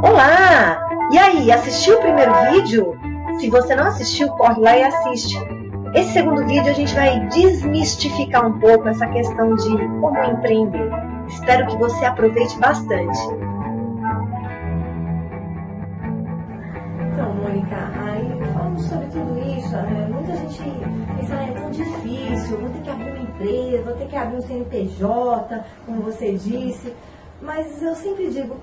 Olá! E aí, assistiu o primeiro vídeo? Se você não assistiu, corre lá e assiste. Esse segundo vídeo a gente vai desmistificar um pouco essa questão de como empreender. Espero que você aproveite bastante. Então, Mônica, aí falando sobre tudo isso, muita gente pensa, é tão difícil, vou ter que abrir uma empresa, vou ter que abrir um CNPJ, como você disse, mas eu sempre digo,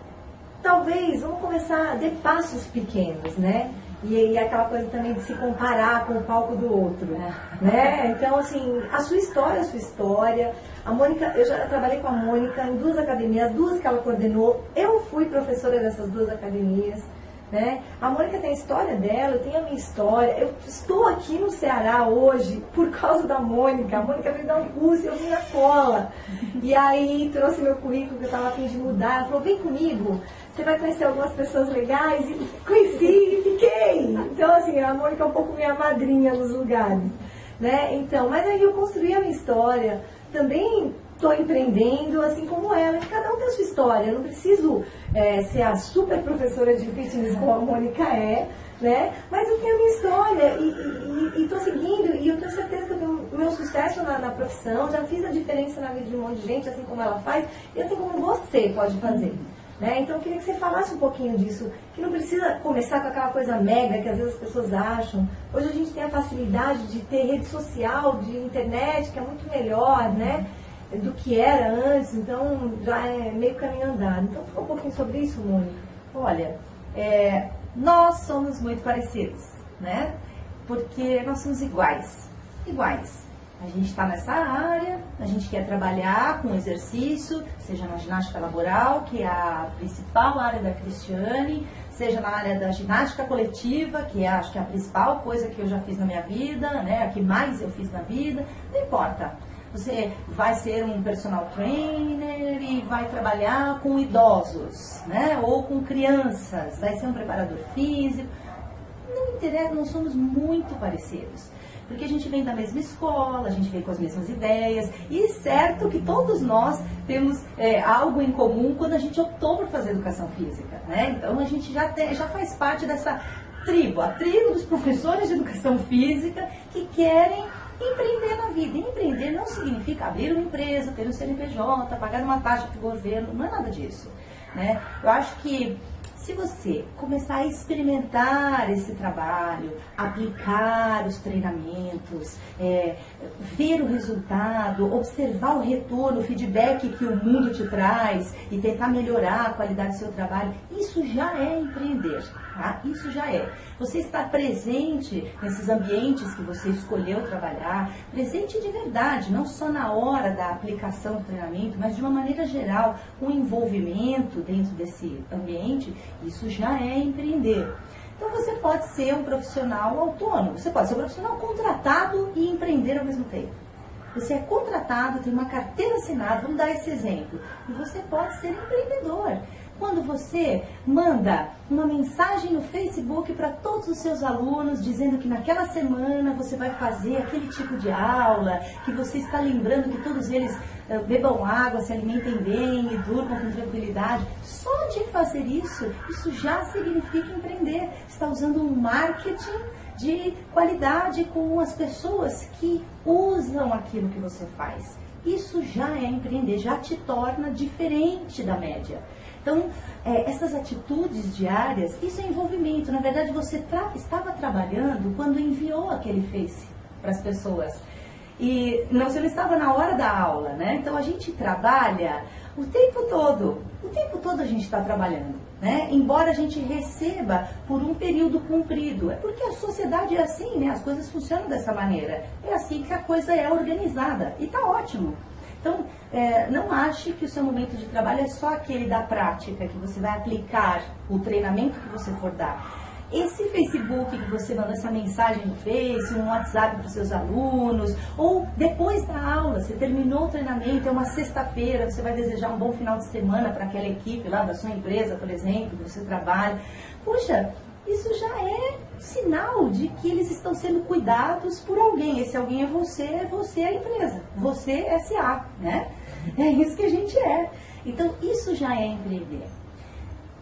talvez vamos começar de passos pequenos, né? E aquela coisa também de se comparar com o palco do outro, né? Então, assim, a sua história é a sua história. A Mônica, eu já trabalhei com a Mônica em 2 academias, 2 que ela coordenou. Eu fui professora dessas 2 academias, né? A Mônica tem a história dela, eu tenho a minha história. Eu estou aqui no Ceará hoje por causa da Mônica. A Mônica veio dar um curso e eu vim na cola. E aí trouxe meu currículo que eu estava a fim de mudar. Ela falou, vem comigo. Você vai conhecer algumas pessoas legais, e conheci e fiquei. Então, assim, a Mônica é um pouco minha madrinha nos lugares, né? Então, mas aí eu construí a minha história, também estou empreendendo, assim como ela, e cada um tem a sua história. Eu não preciso ser a super professora de fitness como a Mônica é, né? Mas eu tenho a minha história e estou seguindo, e eu tenho certeza que eu tenho o meu sucesso na profissão, já fiz a diferença na vida de um monte de gente, assim como ela faz, e assim como você pode fazer. Né? Então eu queria que você falasse um pouquinho disso, que não precisa começar com aquela coisa mega que às vezes as pessoas acham. Hoje a gente tem a facilidade de ter rede social, de internet, que é muito melhor, né, do que era antes, então já é meio caminho andado. Então fala um pouquinho sobre isso, Mônica. Olha, nós somos muito parecidos, né? Porque nós somos iguais. A gente está nessa área, a gente quer trabalhar com exercício, seja na ginástica laboral, que é a principal área da Cristiane, seja na área da ginástica coletiva, que acho que é a principal coisa que eu já fiz na minha vida, né, a que mais eu fiz na vida, não importa. Você vai ser um personal trainer e vai trabalhar com idosos, né, ou com crianças, vai ser um preparador físico, não interessa, nós somos muito parecidos. Porque a gente vem da mesma escola, a gente vem com as mesmas ideias, e certo que todos nós temos algo em comum quando a gente optou por fazer educação física, né? Então a gente já faz parte dessa tribo, a tribo dos professores de educação física que querem empreender na vida. E empreender não significa abrir uma empresa, ter um CNPJ, pagar uma taxa para o governo, não é nada disso, né? Eu acho que se você começar a experimentar esse trabalho, aplicar os treinamentos, ver o resultado, observar o retorno, o feedback que o mundo te traz e tentar melhorar a qualidade do seu trabalho, isso já é empreender, tá? Isso já é. Você estar presente nesses ambientes que você escolheu trabalhar, presente de verdade, não só na hora da aplicação do treinamento, mas de uma maneira geral, com envolvimento dentro desse ambiente, isso já é empreender. Então você pode ser um profissional autônomo, você pode ser um profissional contratado e empreender ao mesmo tempo. Você é contratado, tem uma carteira assinada, vamos dar esse exemplo, e você pode ser empreendedor. Quando você manda uma mensagem no Facebook para todos os seus alunos, dizendo que naquela semana você vai fazer aquele tipo de aula, que você está lembrando que todos eles bebam água, se alimentem bem e durmam com tranquilidade. Só de fazer isso já significa empreender. Está usando um marketing de qualidade com as pessoas que usam aquilo que você faz. Isso já é empreender, já te torna diferente da média. Então, essas atitudes diárias, isso é envolvimento. Na verdade, você estava trabalhando quando enviou aquele Face para as pessoas. E você não estava na hora da aula, né? Então, a gente trabalha o tempo todo. O tempo todo a gente está trabalhando, né? Embora a gente receba por um período comprido. É porque a sociedade é assim, né? As coisas funcionam dessa maneira. É assim que a coisa é organizada. E está ótimo. Então, não ache que o seu momento de trabalho é só aquele da prática, que você vai aplicar o treinamento que você for dar. Esse Facebook que você manda essa mensagem no Face, um WhatsApp para os seus alunos, ou depois da aula, você terminou o treinamento, é uma sexta-feira, você vai desejar um bom final de semana para aquela equipe lá da sua empresa, por exemplo, que você trabalha. Puxa, isso já é sinal de que eles estão sendo cuidados por alguém. Esse alguém é você é a empresa, você é SA, né? É isso que a gente é. Então, isso já é empreender.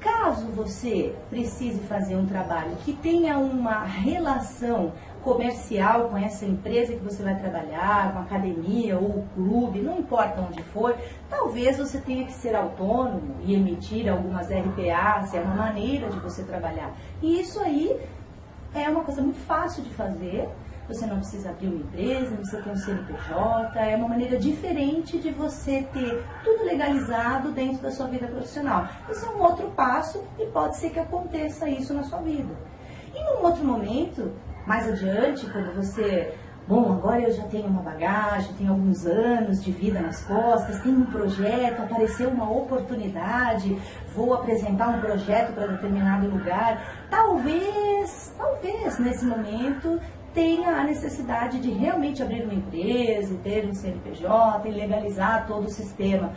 Caso você precise fazer um trabalho que tenha uma relação comercial com essa empresa que você vai trabalhar, com a academia ou o clube, não importa onde for, talvez você tenha que ser autônomo e emitir algumas RPAs, é uma maneira de você trabalhar. E isso aí é uma coisa muito fácil de fazer, você não precisa abrir uma empresa, não precisa ter um CNPJ, é uma maneira diferente de você ter tudo legalizado dentro da sua vida profissional. Isso é um outro passo e pode ser que aconteça isso na sua vida. E num outro momento, mais adiante, quando você, bom, agora eu já tenho uma bagagem, tenho alguns anos de vida nas costas, tenho um projeto, apareceu uma oportunidade, vou apresentar um projeto para determinado lugar, talvez nesse momento tenha a necessidade de realmente abrir uma empresa, ter um CNPJ e legalizar todo o sistema.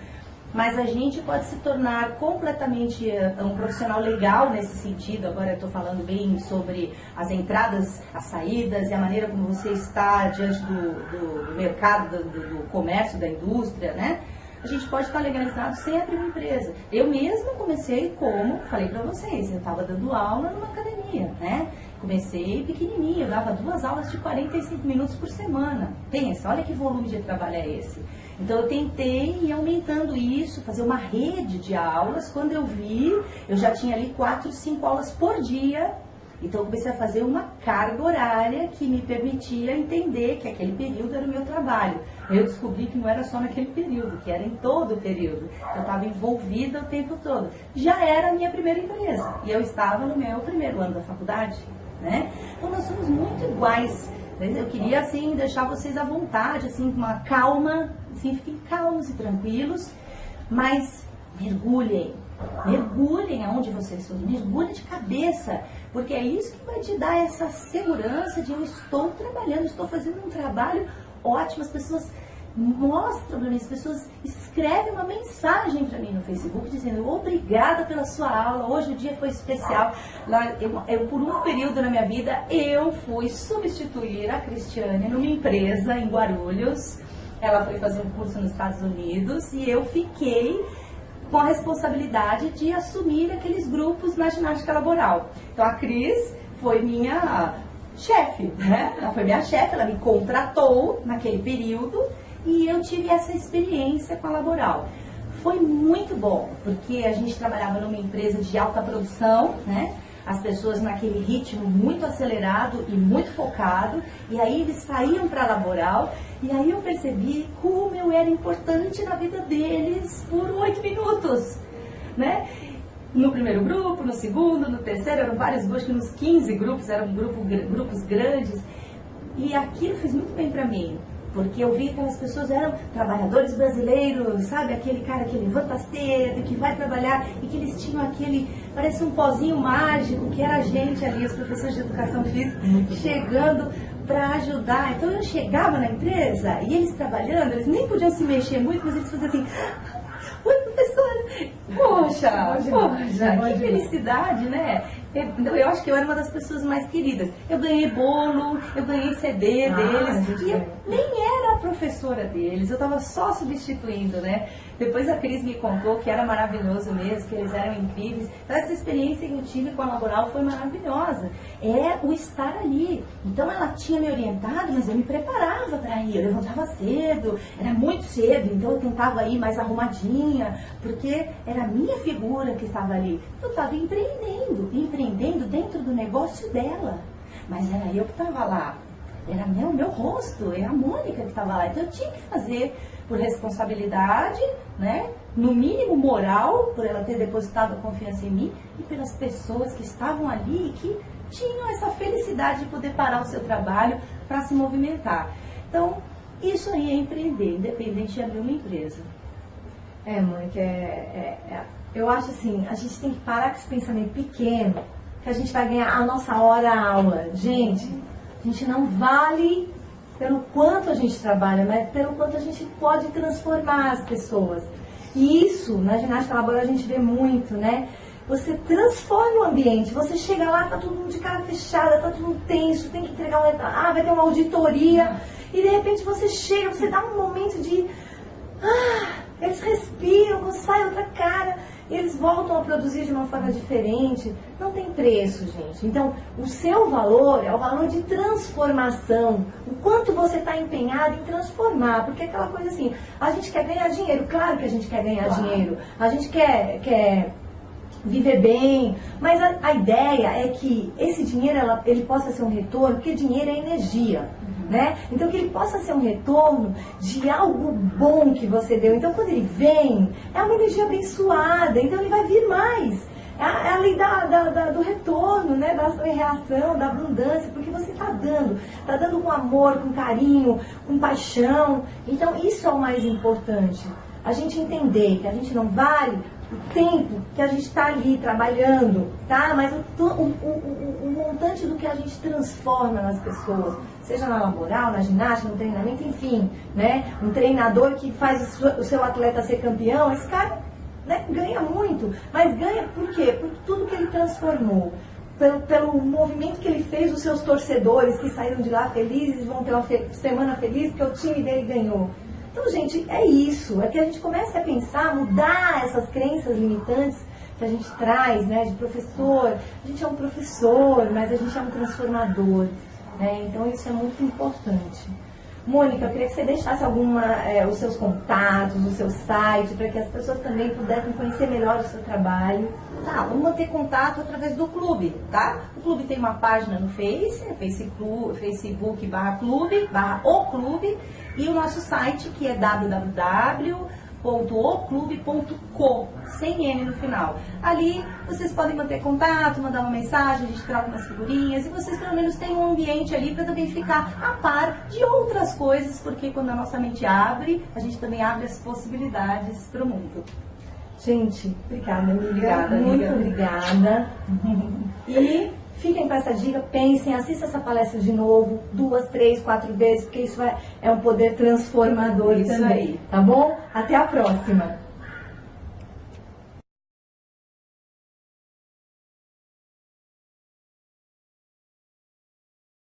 Mas a gente pode se tornar completamente um profissional legal nesse sentido. Agora eu estou falando bem sobre as entradas, as saídas e a maneira como você está diante do mercado, do comércio, da indústria, né? A gente pode estar legalizado sem abrir uma empresa. Eu mesma comecei como, falei para vocês, eu estava dando aula numa academia, né? Comecei pequenininha, eu dava 2 aulas de 45 minutos por semana. Pensa, olha que volume de trabalho é esse. Então eu tentei ir aumentando isso, fazer uma rede de aulas. Quando eu vi, eu já tinha ali 4, 5 aulas por dia. Então eu comecei a fazer uma carga horária que me permitia entender que aquele período era o meu trabalho. Eu descobri que não era só naquele período, que era em todo o período. Eu estava envolvida o tempo todo. Já era a minha primeira empresa e eu estava no meu primeiro ano da faculdade, né? Então nós somos muito iguais. Eu queria, assim, deixar vocês à vontade, assim, com uma calma, assim, fiquem calmos e tranquilos, mas mergulhem aonde vocês forem, mergulhem de cabeça, porque é isso que vai te dar essa segurança de eu estou trabalhando, estou fazendo um trabalho ótimo, as pessoas mostram para mim, as pessoas escrevem uma mensagem para mim no Facebook dizendo obrigada pela sua aula, hoje o dia foi especial. Eu por um período na minha vida, eu fui substituir a Cristiane numa empresa em Guarulhos, ela foi fazer um curso nos Estados Unidos e eu fiquei com a responsabilidade de assumir aqueles grupos na ginástica laboral. Então a Cris foi minha chefe, né? Ela foi minha chefe, ela me contratou naquele período e eu tive essa experiência com a laboral. Foi muito bom, porque a gente trabalhava numa empresa de alta produção, né? As pessoas naquele ritmo muito acelerado e muito focado, e aí eles saíam para a laboral, e aí eu percebi como eu era importante na vida deles por 8 minutos, né? No primeiro grupo, no segundo, no terceiro, eram vários grupos, nos 15 grupos, eram grupos grandes, e aquilo fez muito bem para mim. Porque eu vi que as pessoas eram trabalhadores brasileiros, sabe? Aquele cara que levanta cedo, que vai trabalhar e que eles tinham aquele, parece um pozinho mágico, que era a gente ali, os professores de educação física, chegando para ajudar. Então eu chegava na empresa e eles trabalhando, eles nem podiam se mexer muito, mas eles faziam assim... Oi, professora! Poxa, que felicidade, né? Eu acho que eu era uma das pessoas mais queridas. Eu ganhei bolo, eu ganhei CD deles, e eu nem era a professora deles, eu estava só substituindo, né? Depois a Cris me contou que era maravilhoso mesmo, que eles eram incríveis. Então essa experiência que eu tive com a laboral foi maravilhosa. É o estar ali. Então ela tinha me orientado, mas eu me preparava para ir. Eu levantava cedo, era muito cedo, então eu tentava ir mais arrumadinha, porque era a minha figura que estava ali. Eu estava empreendendo dentro do negócio dela. Mas era eu que estava lá. Era meu rosto, era a Mônica que estava lá. Então eu tinha que fazer por responsabilidade, né? No mínimo moral, por ela ter depositado a confiança em mim, e pelas pessoas que estavam ali e que tinham essa felicidade de poder parar o seu trabalho para se movimentar. Então, isso aí é empreender, independente de abrir uma empresa. Mônica, eu acho assim, a gente tem que parar com esse pensamento pequeno, que a gente vai ganhar a nossa hora-aula. Gente, a gente não vale pelo quanto a gente trabalha, mas pelo quanto a gente pode transformar as pessoas. E isso, na ginástica laboral, a gente vê muito, né? Você transforma o ambiente, você chega lá, tá todo mundo de cara fechada, tá todo mundo tenso, tem que entregar vai ter uma auditoria, e de repente você chega, você dá um momento de... eles respiram, sai outra cara, e eles voltam a produzir de uma forma diferente. Não tem preço, gente. Então, o seu valor é o valor de transformação. O quanto você está empenhado em transformar. Porque é aquela coisa assim, a gente quer ganhar dinheiro. Claro que a gente quer ganhar dinheiro. A gente quer viver bem, mas a ideia é que esse dinheiro ele possa ser um retorno, porque dinheiro é energia, né? Então que ele possa ser um retorno de algo bom que você deu. Então quando ele vem, é uma energia abençoada, então ele vai vir mais. É a lei do retorno, né? Da reação, da abundância, porque você está dando com amor, com carinho, com paixão. Então isso é o mais importante. A gente entender que a gente não vale o tempo que a gente está ali trabalhando, tá? Mas o montante do que a gente transforma nas pessoas, seja na laboral, na ginástica, no treinamento, enfim, né? Um treinador que faz o seu atleta ser campeão, esse cara, né, ganha muito, mas ganha por quê? Por tudo que ele transformou. Pelo movimento que ele fez, os seus torcedores que saíram de lá felizes, vão ter uma semana feliz porque o time dele ganhou. Então, gente, é isso. É que a gente comece a pensar, mudar essas crenças limitantes que a gente traz, né? De professor. A gente é um professor, mas a gente é um transformador, né? Então, isso é muito importante. Mônica, eu queria que você deixasse os seus contatos, o seu site, para que as pessoas também pudessem conhecer melhor o seu trabalho. Tá, vamos manter contato através do clube, tá? O clube tem uma página no Facebook/clube/o-clube, e o nosso site, que é www.oclube.co, sem N no final. Ali vocês podem manter contato, mandar uma mensagem, a gente troca umas figurinhas, e vocês pelo menos têm um ambiente ali para também ficar a par de outras coisas, porque quando a nossa mente abre, a gente também abre as possibilidades para o mundo. Gente, obrigada, amiga. Obrigada, muito amiga. Obrigada. E fiquem com essa dica, pensem, assistam essa palestra de novo, 2, 3, 4 vezes, porque isso é um poder transformador Isso também. aí. Tá bom? Até a próxima.